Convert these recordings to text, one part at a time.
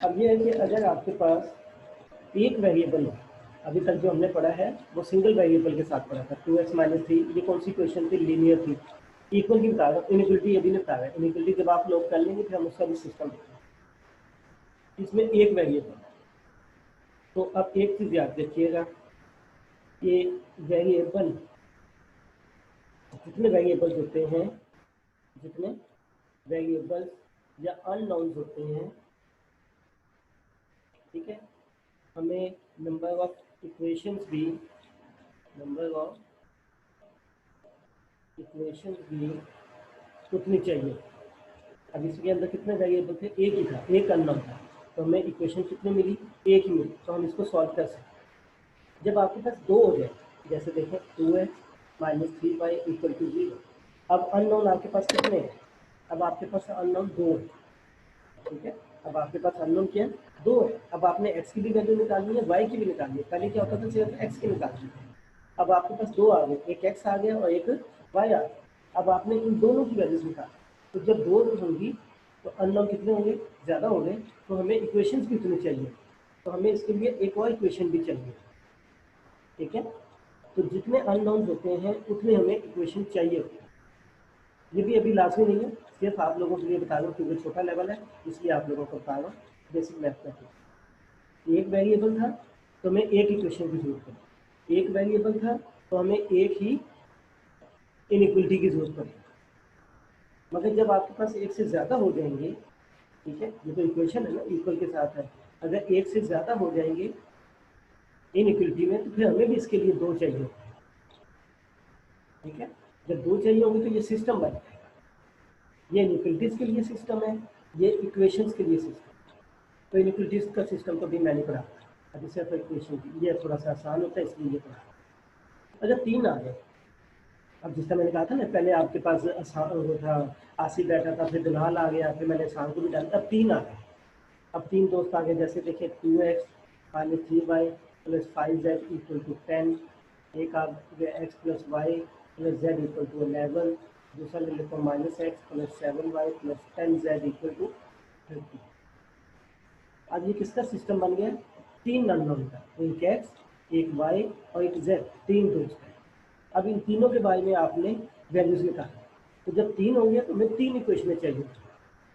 अब ये है कि अगर आपके पास एक वेरिएबल है, अभी तक जो हमने पढ़ा है वो सिंगल वेरिएबल के साथ पढ़ा था, 2x - 3, ये कौन सी क्वेश्चन थी, लीनियर थी, इक्वल की बता रहा हूँ, इनइक्वलिटी अभी नहीं बता रहा है, इनइक्वलिटी जब आप लोग कर लेंगे फिर हम उसका भी सिस्टम देखेंगे। इसमें एक वेरिएबल, तो अब एक चीज याद रखिएगा, ये वेरिएबल, जितने वेरिएबल्स होते हैं, जितने वेरिएबल्स या अननोन्स होते हैं, ठीक है, हमें नंबर ऑफ इक्वेशंस भी उतनी चाहिए। अब इसके अंदर कितने वेरिएबल थे, एक ही था, एक अननोन था, तो हमें इक्वेशन कितनी मिली, एक ही मिली, तो हम इसको सॉल्व कर सकते। जब आपके पास दो हो जाए, जैसे देखें 2x - 3y = 0, अब अननोन आपके पास कितने हैं, अब आपके पास अननोन दो है, ठीक है, अब आपके पास अननोन क्या है, दो है। अब आपने x की भी वैल्यू निकालनी है, y की भी निकालनी है, पहले क्या होता था सिर्फ x की निकालनी है, अब आपके पास दो आ गए, एक x आ गया और एक y आ गया, अब आपने इन दोनों की वैल्यूज निकाली, तो जब दो होंगी तो अननोन कितने होंगे, ज़्यादा होंगे, तो हमें इक्वेशंस भी उतनी चाहिए, तो हमें इसके लिए एक और इक्वेशन भी चाहिए, ठीक है, तो जितने अननोन होते हैं उतने हमें इक्वेशन चाहिए होते हैं। ये भी अभी लाजमी नहीं है, सिर्फ आप लोगों के लिए बता रहा हूँ क्योंकि छोटा लेवल है, इसलिए आप लोगों को बता रहा हूँ बेसिक मैथमेटिक्स। एक वेरिएबल था तो हमें एक इक्वेशन की जरूरत पड़ी, एक वेरिएबल था तो हमें एक ही इनइक्वलिटी की जरूरत पड़ी, मगर जब आपके पास एक से ज़्यादा हो जाएंगे, ठीक है, ये तो इक्वेशन है ना, इक्वल के साथ है, अगर एक से ज़्यादा हो जाएंगे इनइक्वलिटी में तो फिर हमें भी इसके लिए दो चाहिए, ठीक है, जब दो चाहिए होंगे तो ये सिस्टम बन जाएगा, ये इनइक्वलिटीज के लिए सिस्टम है, ये इक्वेशंस के लिए सिस्टम, तो इनइक्वलिटीज का सिस्टम तो भी मैंने पढ़ा, अभी सिर्फ इक्वेशन की, ये थोड़ा सा आसान होता है इसलिए ये पढ़ा। अगर तीन आ गए, अब जिस तरह मैंने कहा था ना, पहले आपके पास वो था, आसिफ बैठा था, फिर दुल्हाल आ गया, फिर मैंने शाम को भी डाला, अब तीन आ गए, अब तीन दोस्त आ गए, जैसे देखिए 2x - 3y + 5z = 10, एक आ गया x + y + z = 11, दूसरा ले लेता हूँ -x + 7y + 10z = 30। अब ये किसका सिस्टम बन गया, तीन अननोन का, एक x, एक y और एक z, तीन दोस्त हैं। अब इन तीनों के बारे में आपने वैल्यूज निकाली, तो जब तीन हो गया तो हमें तीन इक्वेशन चाहिए,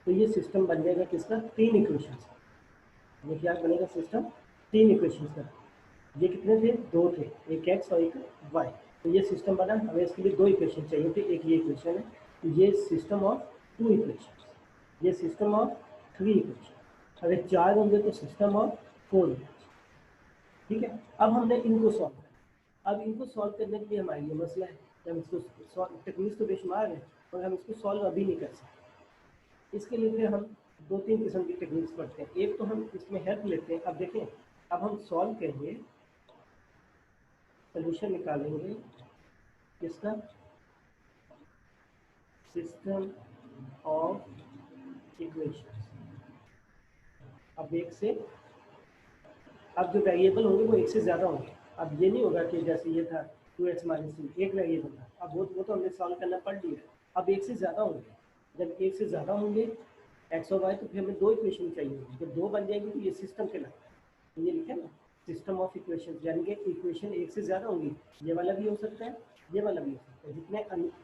तो ये सिस्टम बन जाएगा किसका, तीन इक्वेशन का। ये क्या बनेगा सिस्टम, तीन इक्वेशन का। ये कितने थे, दो थे, एक x और एक y, तो ये सिस्टम बना, हमें इसके लिए दो इक्वेशन चाहिए थे, एक ये इक्वेशन है, तो ये सिस्टम ऑफ टू इक्वेशन, ये सिस्टम ऑफ थ्री इक्वेशन, अगर चार होंगे तो सिस्टम ऑफ फोर इक्वेशन, ठीक है। अब हमने इनको सॉल्व किया, अब इनको सॉल्व करने के लिए हमारे लिए मसला है कि हम इसको टेक्निक्स तो बेशुमार है और हम इसको सॉल्व अभी नहीं कर सकते, इसके लिए फिर हम दो तीन किस्म की टेक्निक्स पढ़ते हैं। एक तो हम इसमें हेल्प लेते हैं, अब देखें, अब हम सॉल्व करेंगे, सोल्यूशन निकालेंगे किसका, सिस्टम ऑफ इक्वेशन। अब एक से, अब जो वेरिएबल होंगे वो एक से ज़्यादा होंगे, अब ये नहीं होगा कि जैसे ये था 2x - 3, एक वेरिएबल था, अब वो तो हमने सॉल्व करना पड़ लिया, अब एक से ज़्यादा होंगे, जब एक से ज़्यादा होंगे x और y तो फिर हमें दो इक्वेशन चाहिए होंगी, जब दो बन जाएंगी तो ये सिस्टम कहलाता है, तो ये लिखे ना, सिस्टम ऑफ इक्वेशन, यानी कि इक्वेशन एक से ज़्यादा होंगी, ये वाला भी हो सकता है, ये वाला भी हो सकता है, जितने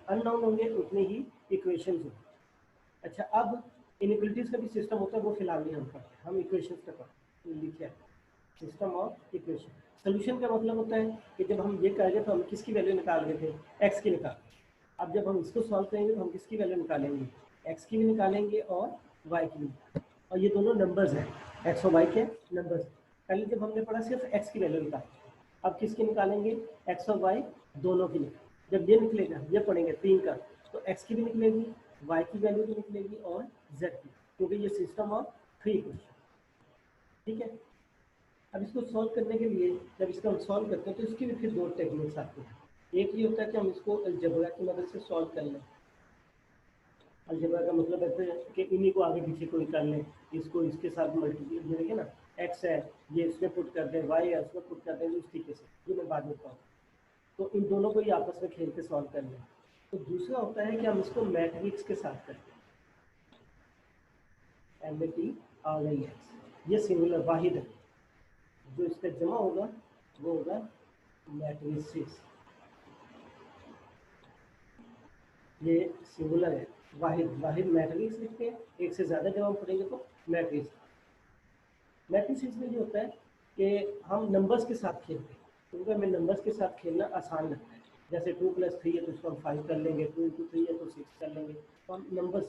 अननोन होंगे उतने ही इक्वेशन होंगे। अच्छा, अब इनइक्वलिटीज़ का भी सिस्टम होता है, वो फिलहाल नहीं हम पढ़ते, हम इक्वेशन का पढ़ते हैं, लिखे सिस्टम ऑफ इक्वेशन। सोल्यूशन का मतलब होता है कि जब हम ये करेंगे तो हम किसकी वैल्यू निकाल रहे थे, x की निकाल, अब जब हम इसको सॉल्व करेंगे तो हम किसकी वैल्यू निकालेंगे, x की भी निकालेंगे और y की भी, और ये दोनों नंबर्स हैं, x और y के नंबर्स। पहले जब हमने पढ़ा सिर्फ x की वैल्यू निकाली, अब किसकी निकालेंगे, x और y दोनों की निकालेंगे, जब ये निकलेगा, ये पढ़ेंगे तीन का, तो x की भी निकलेगी, y की वैल्यू भी निकलेगी और z की, क्योंकि ये सिस्टम ऑफ थ्री इक्वेशन, ठीक है। अब इसको सॉल्व करने के लिए जब इसको हम सॉल्व करते हैं तो इसकी भी फिर दो टेक्निक्स आती हैं। एक ये होता है कि हम इसको अलजेब्रा की मदद से सॉल्व कर लें, अलजेब्रा का मतलब है कि इन्हीं को आगे पीछे कोई कर लें, इसको इसके साथ मल्टीप्लाई देखें ना, x है ये इसमें पुट कर दें, y है उसमें पुट कर दें, उस तरीके से, ये मैं बाद में बताऊँ, तो इन दोनों को ही आपस में खेल के सॉल्व कर लें। तो दूसरा होता है कि हम इसको मैट्रिक्स के साथ करते हैं, MAT RIX, ये सिंगुलर वाहिद है, जो इसका जमा होगा वो होगा मैट्रिसेस। ये सिंगुलर है, वाहिद वाहिद मैट्रिक्स लिखते हैं, एक से ज़्यादा जब हम पढ़ेंगे तो मैट्रिक्स। मैट्रिसेस में ये होता है कि हम नंबर्स के साथ खेलते हैं, क्योंकि हमें नंबर्स के साथ खेलना आसान लगता है। जैसे 2+3 है तो उसको हम 5 कर लेंगे, 2 × 3 है तो 6 कर लेंगे, तो हम नंबर्स,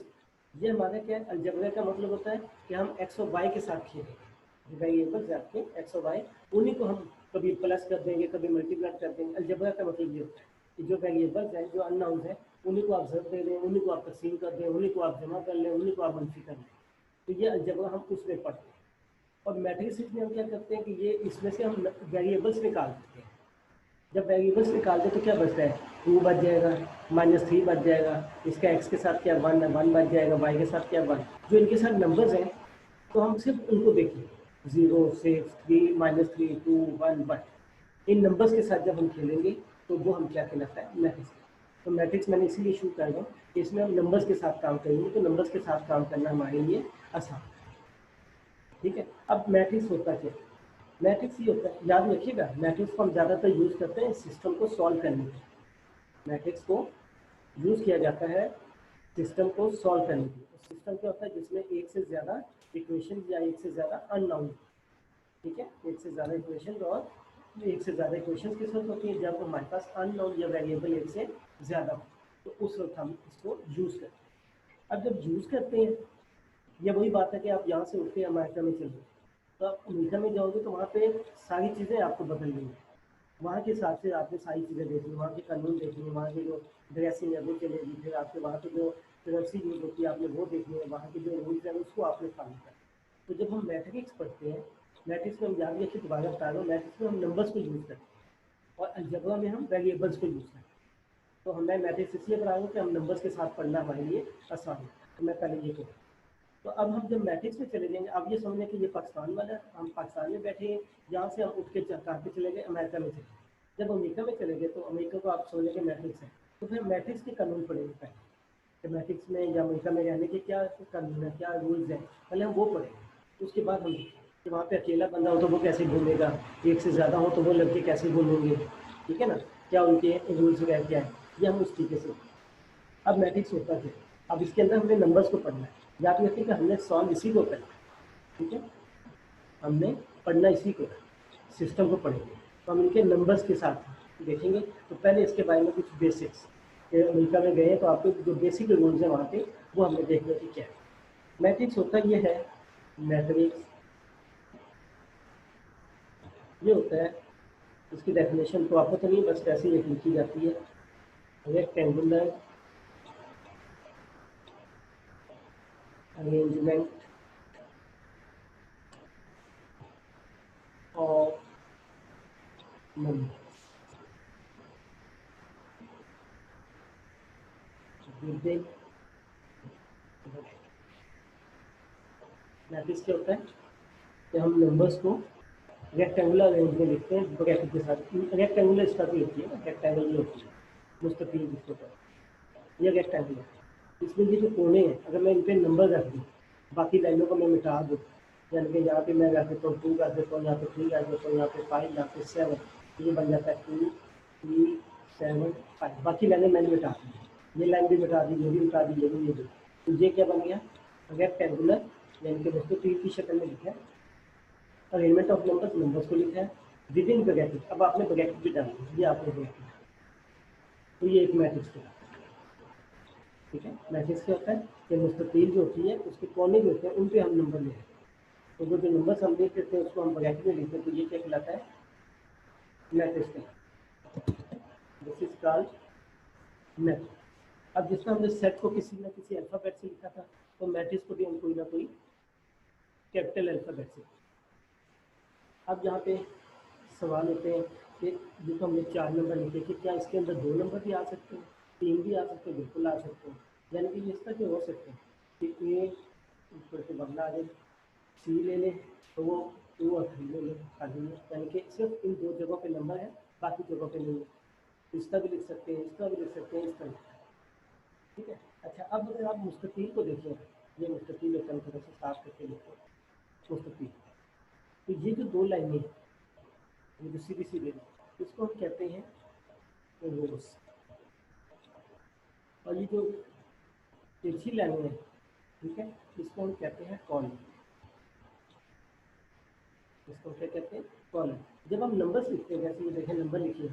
ये हमारा क्या है, अलजेब्रा का मतलब होता है कि हम एक्स और वाई के साथ खेलेंगे, वेरिएबल्स आपके एक्स और वाई, उन्हीं को हम कभी प्लस कर देंगे, कभी मल्टीप्लाई कर देंगे। अलजेब्रा का मतलब ये होता है कि जो वेरिएबल्स हैं, जो अननाउन्स हैं, उन्हीं को आप ज़र दे दें, उन्हीं को आप तकसीम कर दें, उन्हीं को आप जमा कर लें, उन्हीं को आप मनफी कर लें। तो ये अलजेब्रा हम उसमें पढ़ते हैं। और मैट्रिसेस में हम क्या करते हैं कि ये इसमें से हम वेरिएबल्स निकाल देते हैं। जब वेरिएबल्स निकालते हैं तो क्या बचता है, 2 बच जाएगा, -3 बच जाएगा, इसका x के साथ क्या 1 बच जाएगा, y के साथ क्या 1। जो इनके साथ नंबर्स हैं तो हम सिर्फ उनको देखेंगे, 0, 6, 3, -3, 2, 1, बट इन नंबर्स के साथ जब हम खेलेंगे तो वो हम क्या कहलाता है, मैट्रिक्स। तो मैट्रिक्स मैंने इसीलिए शुरू कर रहा हूँ कि इसमें हम नंबर्स के साथ काम करेंगे, तो नंबर्स के साथ काम करना हमारे लिए आसान है। ठीक है, अब मैट्रिक्स होता क्या है, मैट्रिक्स ये होता है, याद रखिएगा, मैट्रिक्स को हम ज़्यादातर यूज़ करते हैं सिस्टम को सॉल्व करने के लिए। मैट्रिक्स को यूज़ किया जाता है सिस्टम को सॉल्व करने के लिए। सिस्टम क्या होता है, जिसमें एक से ज़्यादा इक्वेशन या एक से ज़्यादा अननोन, ठीक है, एक से ज़्यादा इक्वेशन, और एक से ज़्यादा इक्वेशन किस वक्त होती है, जब हमारे पास अननोन या वेरिएबल एक से ज़्यादा हो, तो उस वक्त हम इसको यूज़ करते हैं। अब जब यूज़ करते हैं, ये वही बात है कि आप यहाँ से उठ के अमेरिका में चल रहे, तो आप अमेरिका में जाओगे तो वहाँ पे सारी चीज़ें आपको बदल गई, वहाँ के हिसाब से आपने सारी चीज़ें देखनी, वहाँ के कानून देखनी, वहाँ की जो ड्रेसिंग है वो चलेगी, फिर आपके वहाँ पे जो करेंसी यूज होती है आपने वो देखनी है, वहाँ के जो रूल्स हैं उसको आपने फॉलो करना। तो जब हम मैट्रिक्स पढ़ते हैं, मैट्रिक्स में हम याद रखिए, दोबारा बता रहा हूँ, मैट्रिक्स में हम नंबर्स को यूज़ करते हैं और अलजेब्रा में हम वेरिएबल्स को यूज़ करते हैं। तो हमें मैट्रिक्स इसलिए पढ़ा रहा हूँ कि हम नंबर्स के साथ पढ़ना हमारे लिए आसान है, तो मैं पहले ये कहूँ। तो अब हम जब मैट्रिक्स में चले जाएंगे, अब ये समझें कि ये पाकिस्तान वाला है, हम पाकिस्तान में बैठे हैं, यहाँ से हम उठ के कहाँ पे चले गए, अमेरिका में चले गए। जब अमेरिका में चले गए तो अमेरिका को आप समझें कि मैट्रिक्स है, तो फिर मैट्रिक्स के कानून पढ़ेंगे पहले, कि मैट्रिक्स में या अमेरिका में रहने के क्या कानून है, क्या रूल्स हैं, पहले हम वो पढ़ेंगे। उसके बाद हम देखेंगे कि वहाँ पे अकेला बंदा हो तो वो कैसे घूमेगा, एक से ज़्यादा हो तो वो लड़के कैसे घूमेंगे, ठीक है ना, क्या उनके रूल्स वगैरह क्या है, ये हम उस तरीके से। अब मैट्रिक्स होता है, अब इसके अंदर हमने नंबर्स को पढ़ना है, याद रखिए कि हमने सॉल्व इसी को करना है, ठीक है, हमने पढ़ना इसी को, सिस्टम को पढ़ेंगे, तो हम इनके नंबर्स के साथ देखेंगे। तो पहले इसके बारे में कुछ बेसिक्स, अमेरिका में गए तो आपको जो बेसिक रूल्स हैं वहाँ पे वो हमने देखने की क्या है। मैट्रिक्स होता ये है, मैट्रिक्स ये होता है, इसकी डेफिनेशन तो आपको तो नहीं, बस ऐसे ही लिखी जाती है, rectangular arrangement of number. Matrix क्या होता है कि हम नंबर्स को रेक्टेंगुलर रेंज में लिखते हैं ब्रैकेट के साथ, रेक्टेंगुलर स्ट्रक्चर होती है ना, रेक्टेंगल होती है, मुस्तकील जिसको कहते हैं, ये रेक्टेंगुलर। इसमें ये जो कोने हैं, अगर मैं इन पर नंबर रख दूँ, बाकी लाइनों को मैं मिटा दूँ, यानी कि यहाँ पे मैं रख देता हूँ 2 रख देता हूँ, यहाँ पे 3 रख देता हूँ, यहाँ पे 5, यहाँ पे 7, तो ये बन जाता है 2, 3, 7, 5, बाकी लाइनें मैंने मिटा दी, ये लाइन भी मिटा दी, ये भी मिटा दी, ये भी। तो ये क्या बन गया, रेक्टेंगुलर, यानी कि दोस्तों तीर की शक्ल में लिखा है, अरेंजमेंट ऑफ नंबर्स, नंबर्स को लिखा है विदिन ब्रैकेट। अब आपने ब्रैकेट भी डाली, ये आपने ब्रैकेट, तो ये एक मैट्रिक्स है, ठीक है। मैट्रिक्स क्या होता है कि मुस्ततील जो होती है उसके कोने जो होते हैं उन पे हम नंबर लिखते हैं, तो वो जो नंबर्स हम लिख देते हैं उसको हम ब्रैकेट में लिखते हैं, तो ये क्या कहलाता है, मैट्रिक्स कहलाता है, दिस इज कॉल्ड मैट्रिक्स। अब जिसमें हमने सेट को किसी न किसी अल्फ़ाबेट से लिखा था, तो मैट्रिक्स को भी हम कोई ना कोई कैपिटल अल्फ़ाबेट से। अब यहाँ पे सवाल होते हैं कि ये तो हमने 4 नंबर लिखे कि क्या इसके अंदर 2 नंबर भी आ सकते हैं, 3 भी आ सकते हैं, बिल्कुल आ सकते हैं, यानी कि इस तरह के हो सकते हैं कि ए ऊपर से बदला आ जाए, सी ले लें तो वो 2 और 3 ले लें खाली में, यानी कि सिर्फ इन 2 जगहों पे नंबर है, बाकी जगहों पे नहीं है। इसका भी लिख सकते हैं, इसका भी लिख सकते हैं, इसका लिख सकते हैं, ठीक है। अच्छा, अब अगर आप मुस्ततील को देखें, ये मुस्ततील एक तरह से साफ करके लिखते हैं, मुस्ततील तो ये जो दो लाइनें हैं, ये जो सीधी सीधी इसको हम कहते हैं रोज, और ये जो तिरछी लाइनें हैं, ठीक है, इसको हम कहते हैं कॉलम। इसको क्या कहते हैं? कॉलम। जब हम नंबर्स लिखते हैं, जैसे ये देखें नंबर लिखिए,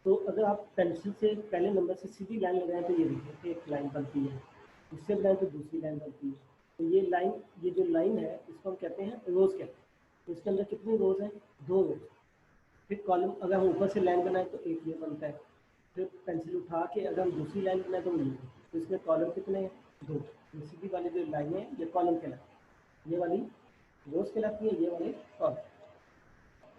तो अगर आप पेंसिल से पहले नंबर से सीधी लाइन लगाएं तो ये देखिए एक लाइन बनती है, इससे बनाएं तो दूसरी लाइन बनती है। तो ये लाइन, ये जो लाइन है इसको हम कहते हैं रोज कहते हैं। तो इसके अंदर कितने रोज हैं? 2 रोज। फिर कॉलम अगर हम ऊपर से लाइन बनाए तो एक ये बनता है, फिर पेंसिल उठा के अगर हम दूसरी लाइन बनाए तो ये, तो इसमें कॉलम कितने हैं? 2। ये सीधी वाली जो लाइन है ये कॉलम कहलाती है, ये वाली रोज कहलाती है, ये वाले कॉलम।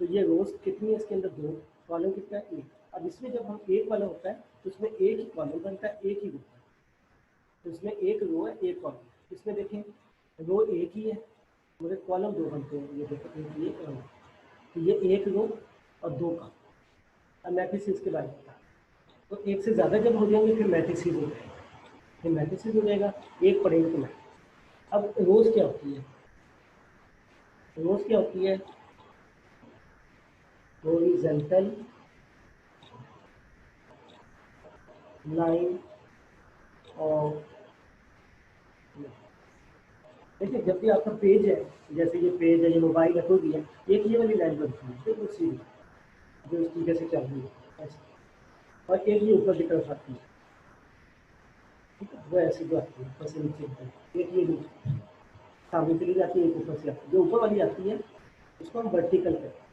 तो ये रोज कितनी है? इसके अंदर 2, कॉलम कितना है? 1। अब इसमें जब हम एक वाला होता है तो इसमें एक ही कॉलम बनता है, एक ही रो है, तो इसमें एक रो है, एक कॉलम। इसमें देखें रो एक ही है मगर कॉलम 2 बनते हैं, ये देखो एक ये और तो ये एक रो और 2 कॉलम। अब मैट्रिसेस के बारे में बता, तो एक से ज़्यादा जब हो जाएंगे फिर मैट्रिसेस हो जाएगा, फिर मैट्रिसेस हो जाएगा, एक पढ़ेंगे तो मैट्रिक्स। अब रोज क्या होती है? रोज क्या होती है? हॉरिजॉन्टल लाइन ऑफ, देखिए जब भी आपका पेज है, जैसे ये पेज है, ये मोबाइल है, कोई भी है, एक ये वाली लाइन बनती है बिल्कुल सीधी, जो इस तरीके से चल रही है ऐसे, और एक ये ऊपर की तरफ आती है, ठीक है, वो ऐसी जो आती है ऊपर से नीचे की तरफ, एक ये नीचे सामने चली जाती है, एक ऊपर से आती है। जो ऊपर वाली आती है उसको हम वर्टिकल कहते हैं,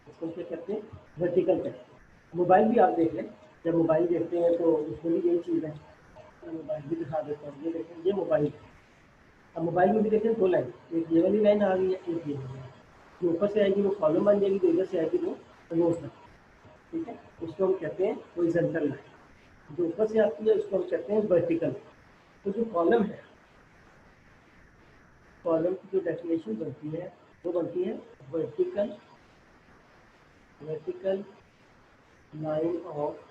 इसको क्या कहते हैं? वर्टिकल कहते हैं। मोबाइल भी आप देख लें, जब मोबाइल देखते हैं तो उसमें भी यही चीज़ है। मैं मोबाइल भी दिखा देता हूँ, ये देखें ये मोबाइल है। अब मोबाइल में भी देखें 2 लाइन, एक ये वाली लाइन आ गई है, एक ये वाली लाइन। जो ऊपर से आएगी वो कॉलम बन जाएगी, तो इधर से आएगी वो रोज बन, ठीक है, उसको हम कहते हैं हॉरिजॉन्टल लाइन। जो ऊपर से आती है उसको हम कहते हैं वर्टिकल। तो जो कॉलम है, कॉलम की जो डेफिनेशन बनती है वो बनती है vertical, vertical line of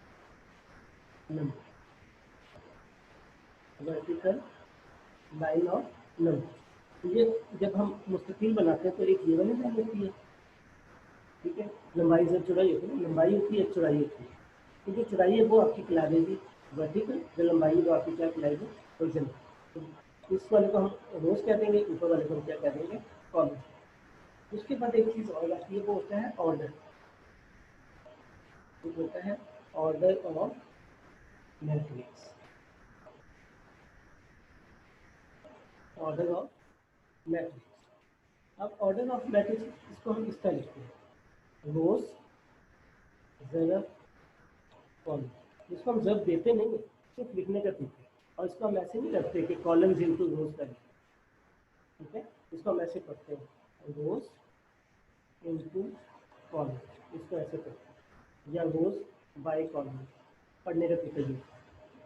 number, vertical line of number. तो ये जब हम मुस्तकिल बनाते हैं तो एक ये वाली लाइन होती है, ठीक है, लंबाई से चौड़ाई होती है ना, लंबाई होती है, चौड़ाई होती है। तो जो चौड़ाई है वो आपकी कहला देगी वर्टिकल, जो लंबाई है वो आपकी क्या कहलाएगी? हॉरिजॉन्टल। तो इस वाले को हम रोज कह देंगे, ऊपर वाले को हम क्या कह देंगे? कॉलम। उसके बाद एक चीज़ और आती है, वो होता है ऑर्डर। एक होता है order of matrix, order of matrix. अब ऑर्डर ऑफ मैट्रिक्स इसको हम इस तरह लिखते हैं, रोज ज़रफ़ कॉलम। इसको हम ज़रफ़ देते नहीं है, सिर्फ लिखने का तरीका है। और इसको हम ऐसे नहीं करते कि कॉलम्स इनटू रोज का, ठीक है, इसको हम ऐसे पढ़ते हैं रोज इनटू कॉलम, इसको ऐसे पढ़ते हैं, या रोज बाय कॉलम, पढ़ने का तरीका ये,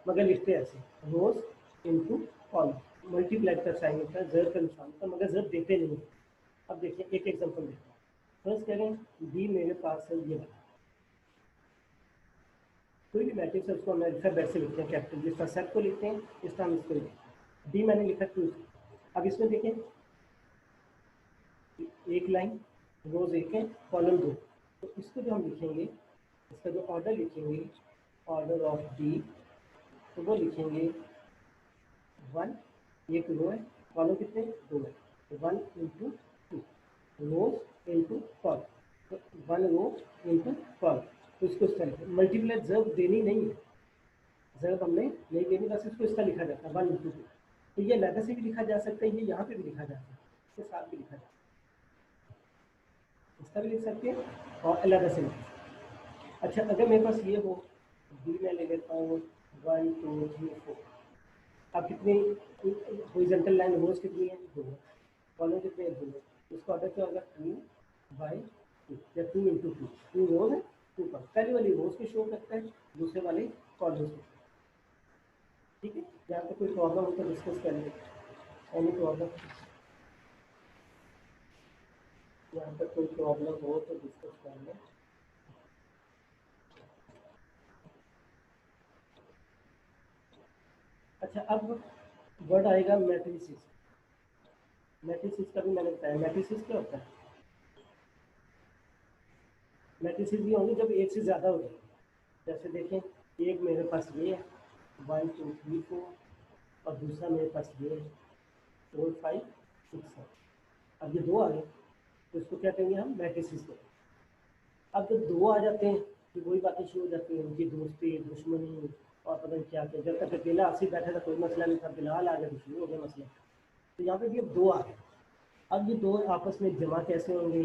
मगर लिखते हैं ऐसे रोज इनटू कॉलम। मल्टीप्लाई का साइन होता है, ज़रफ़ का निशान होता है, मगर ज़रफ़ देते नहीं है। अब देखिए एक एग्जांपल देखते हैं। फर्स्ट करें बी मेरे पास है ये वाला, कोई भी मैट्रिक्स है उसको हम अल्फाबेट से लिखते हैं, कैपिटल, जिस तरह सेट को लिखते हैं इस तरह हम इसको लिखते हैं। डी मैंने लिखा 2। अब इसमें देखें एक लाइन, रोज एक है, कॉलम 2। तो इसको जो हम लिखेंगे, इसका जो ऑर्डर लिखेंगे, ऑर्डर ऑफ डी, तो वो लिखेंगे 1, एक रो है, कॉलम कितने? 2 है, तो 1 इंटू 2, रोज इंटू कॉलम, तो 1 रो इंटू कॉलम। तो इसको इस तरह मल्टीप्लाई ज़रफ़ देनी नहीं है, ज़रफ़ हमने नहीं देनी, बस इसको इस तरह लिखा जाता है 1 इंटू 2। तो ये अलग से भी लिखा जा सकता है, ये यहाँ पे भी लिखा जा सकता है, इसके साथ भी लिखा जा सकता है, इस तरह भी लिख सकते हैं और अलग से लिख सकते हैं। अच्छा अगर मेरे पास ये हो, बी मैं ले लेता हूँ 1 2 3 4। अब कितनी हॉरिजॉन्टल लाइन रोज कितनी है? 2 है, कॉलम कितने हैं? 2 है। इसका ऑर्डर क्या होगा? 2/2 या 2 इंटू 2, 2 रोज है 2 कॉलम। पहले वाली रोज को शो करता है, दूसरे वाले कॉलम को, ठीक है। यहाँ पे कोई प्रॉब्लम हो तो डिस्कस कर लें, एनी प्रॉब्लम, यहाँ पर कोई प्रॉब्लम हो तो डिस्कस कर लें। अच्छा अब वर्ड आएगा मैट्रिसेस। मैट्रिसेस का भी मैंने बताया। मैट्रिसेस क्या होता है? मैट्रिसेस भी होंगे जब एक से ज़्यादा हो जाए। जैसे देखें, एक मेरे पास ये है 1 2 3 4, और दूसरा मेरे पास ये है 4 5 6 7। अब ये दो आ गए तो इसको क्या कहेंगे हम? मैट्रिसेस को। अब जब दो आ जाते हैं तो वही बातें शुरू हो जाती हैं, उनकी दोस्ती, दुश्मनी और पता नहीं क्या क्या। जब तक अकेला आसिफ बैठा था कोई मसला नहीं था, बिलाल आ गया तो शुरू हो गया मसला। तो यहाँ पे भी अब दो आ गए। अब ये दो आपस में जमा कैसे होंगे,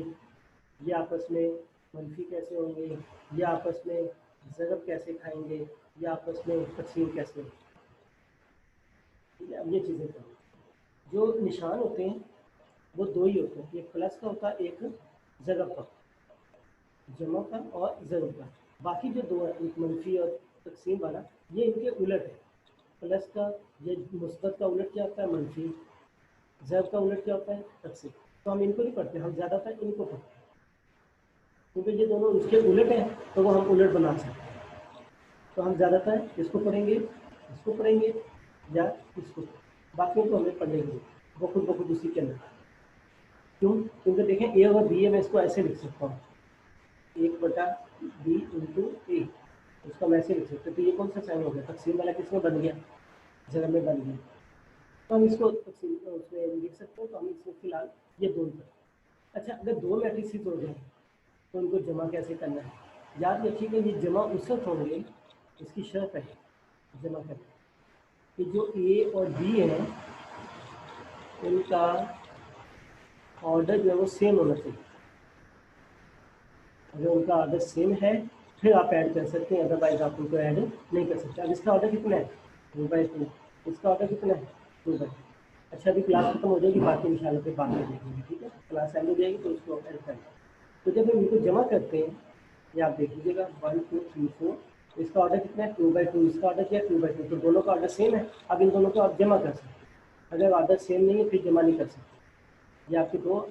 ये आपस में मनफी कैसे होंगे, ये आपस में ज़रब कैसे खाएंगे, ये आपस में तकसीम कैसे होंगे। ठीक है, अब ये चीज़ें करें। जो निशान होते हैं वो दो ही होते हैं, एक प्लस का होता है, एक ज़रब का, जमा का और ज़रब का। बाकी जो दो है, एक मनफी और तकसीम वाला, ये इनके उलट है। प्लस का ये मुस्बत का उलट क्या होता है? मनफी। ज़रब का उलट क्या होता है? तकसीम। तो हम इनको नहीं पढ़ते, हम ज़्यादातर इनको पढ़ते हैं, क्योंकि ये दोनों इसके उलट हैं तो वो हम उलट बना सकते हैं। तो हम ज़्यादातर इसको पढ़ेंगे, इसको पढ़ेंगे या इसको। बाकियों को हमें पढ़ने की वो खुद ब खुद उसी के अंदर। क्यों? क्योंकि देखें ए और बी है, मैं इसको ऐसे लिख सकता हूँ 1/b इंटू ए, उसका मैं ऐसे लिख सकते। तो ये कौन सा साइन हो गया? तकसीम वाला किसमें बन गया? ज़रब में बन गया। तो हम इसको तकसीम उसमें लिख सकते हैं। तो हम इसमें फिलहाल ये दो ही। अच्छा, अगर दो मैट्रिसेस हो जाए तो उनको जमा कैसे करना है? याद रखिएगा, ये जमा उस वक्त होंगे, इसकी शर्त है जमा करना कि जो ए और बी हैं उनका ऑर्डर जो है वो सेम होना चाहिए। अगर उनका ऑर्डर सेम है फिर आप ऐड कर सकते हैं, अदरवाइज आप उनको ऐड नहीं कर सकते। अब इसका ऑर्डर कितना है? 2/2। इसका ऑर्डर कितना है? 2/2। अच्छा, अभी क्लास खत्म हो जाएगी, बाकी इंशाल्लाह फिर बाद में देखेंगे। ठीक है, क्लास एंड हो जाएगी तो उसको ऐड करें। तो जब हम इनको जमा करते हैं, ये आप देख लीजिएगा 1 2 3 4, इसका ऑर्डर कितना है? 2/2। इसका ऑर्डर क्या है? 2/2। तो दोनों का ऑर्डर सेम है। अब इन दोनों को आप जमा कर सकते हैं। अगर ऑर्डर सेम नहीं है फिर जमा नहीं कर सकते। ये आपके दो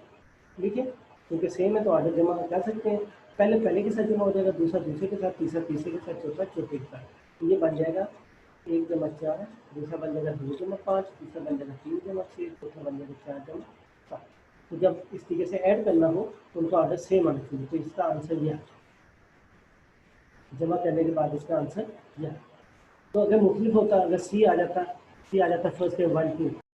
लिखे, क्योंकि सेम है तो ऑर्डर जमा कर सकते हैं। पहले पहले के साथ जमा हो जाएगा, दूसरा दूसरे के साथ, तीसरा तीसरे के साथ, चौथा चौथे के साथ। तो ये बन जाएगा 1 जमा 4, दूसरा बन जाएगा 2 जमा 5, तीसरा बन जाएगा 3 जमा 6, चौथा बन जाएगा 4 जमा 7। तो जब इस तरीके से ऐड करना हो तो उनका ऑर्डर सेम आना चाहिए। तो इसका आंसर यह है, जमा करने के बाद इसका आंसर यह। तो अगर मुख्तलिफ होता, अगर सी आ जाता फर्स्ट 1 2